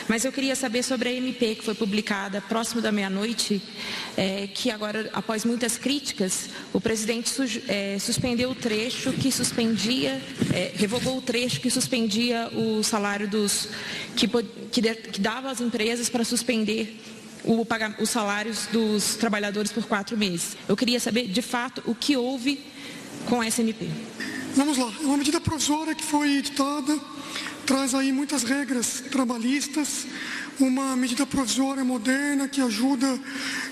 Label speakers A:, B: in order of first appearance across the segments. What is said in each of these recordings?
A: Mas eu queria saber sobre a MP que foi publicada próximo da meia-noite, que agora, após muitas críticas, o presidente suspendeu o trecho que suspendia, revogou o trecho que suspendia o salário que dava às empresas para suspender os salários dos trabalhadores por 4 meses. Eu queria saber, de fato, o que houve com essa MP.
B: Vamos lá, é uma medida provisória que foi editada, traz aí muitas regras trabalhistas, uma medida provisória moderna que ajuda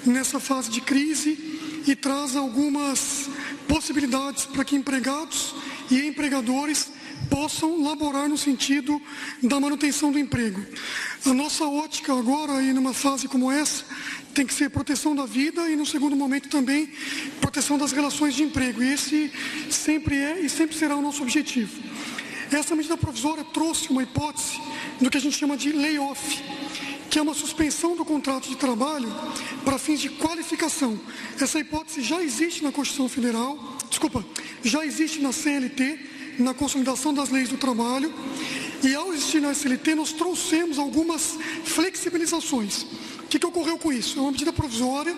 B: nessa fase de crise e traz algumas possibilidades para que empregados e empregadores possam laborar no sentido da manutenção do emprego. A nossa ótica agora, aí numa fase como essa, tem que ser proteção da vida e, no segundo momento, também proteção das relações de emprego. E esse sempre é e sempre será o nosso objetivo. Essa medida provisória trouxe uma hipótese do que a gente chama de layoff, que é uma suspensão do contrato de trabalho para fins de qualificação. Essa hipótese já existe na Constituição Federal, já existe na CLT, na Consolidação das Leis do Trabalho, e ao existir na CLT nós trouxemos algumas flexibilizações. O que ocorreu com isso? É uma medida provisória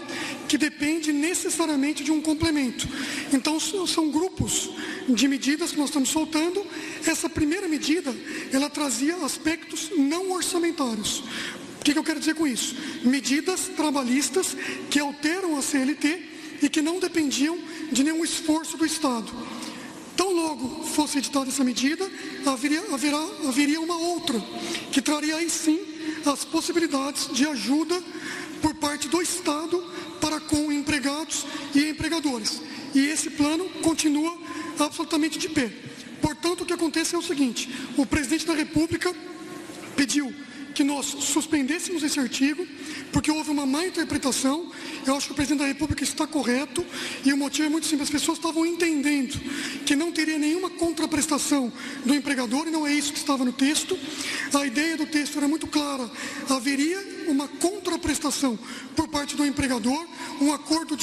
B: que depende necessariamente de um complemento. Então, são grupos de medidas que nós estamos soltando. Essa primeira medida, ela trazia aspectos não orçamentários. O que eu quero dizer com isso? Medidas trabalhistas que alteram a CLT e que não dependiam de nenhum esforço do Estado. Tão logo fosse editada essa medida, haveria uma outra, que traria aí sim as possibilidades de ajuda por parte do Estado para com empregados e empregadores. E esse plano continua absolutamente de pé. Portanto, o que acontece é o seguinte: o presidente da República pediu que nós suspendêssemos esse artigo, porque houve uma má interpretação. Eu acho que o presidente da República está correto, e o motivo é muito simples: as pessoas estavam entendendo que não teria nenhuma contraprestação do empregador, e não é isso que estava no texto. A ideia do texto era muito clara: haveria uma contraprestação por parte do empregador, um acordo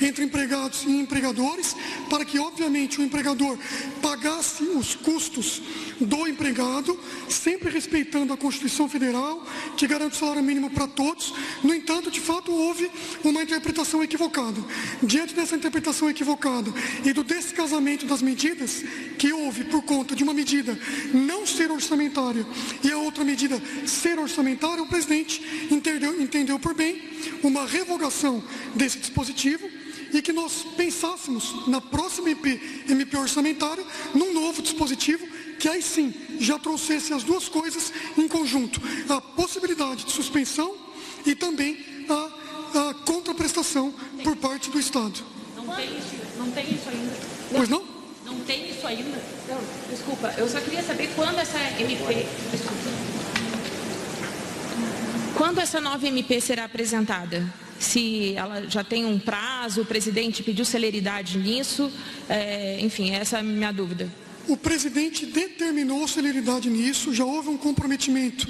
B: entre empregados e empregadores, para que, obviamente, o empregador pagasse os custos do empregado, sempre respeitando a Constituição Federal, que garante o salário mínimo para todos. No entanto, de fato, houve uma interpretação equivocada. Diante dessa interpretação equivocada e do descasamento das medidas que houve por conta de uma medida não ser orçamentária e a outra medida ser orçamentária, o presidente entendeu por bem uma revogação desse dispositivo, e que nós pensássemos na próxima MP orçamentária num novo dispositivo que aí sim já trouxesse as duas coisas em conjunto: a possibilidade de suspensão e também a contraprestação por parte do Estado.
A: Não tem isso ainda.
B: Pois não?
A: Não tem isso ainda. Não, desculpa, eu só queria saber quando essa MP... Quando essa nova MP será apresentada? Se ela já tem um prazo, o presidente pediu celeridade nisso, enfim, essa é a minha dúvida.
B: O presidente determinou celeridade nisso, já houve um comprometimento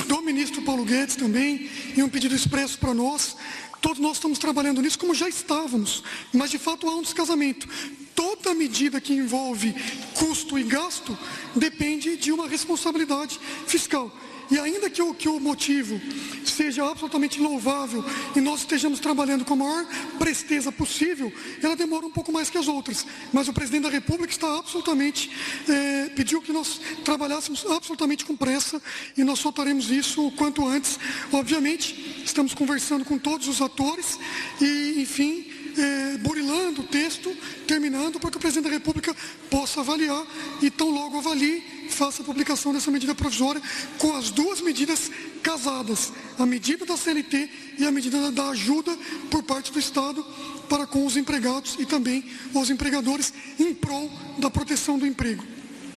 B: do ministro Paulo Guedes também, e um pedido expresso para nós. Todos nós estamos trabalhando nisso, como já estávamos, mas de fato há um descasamento. Toda medida que envolve custo e gasto depende de uma responsabilidade fiscal. E ainda que o motivo seja absolutamente louvável e nós estejamos trabalhando com a maior presteza possível, ela demora um pouco mais que as outras. Mas o presidente da República está absolutamente, pediu que nós trabalhássemos absolutamente com pressa, e nós soltaremos isso o quanto antes. Obviamente, estamos conversando com todos os atores e, enfim, burilando o texto, terminando, para que o presidente da República possa avaliar, e tão logo avalie, faça a publicação dessa medida provisória com as duas medidas casadas: a medida da CLT e a medida da ajuda por parte do Estado para com os empregados e também os empregadores, em prol da proteção do emprego.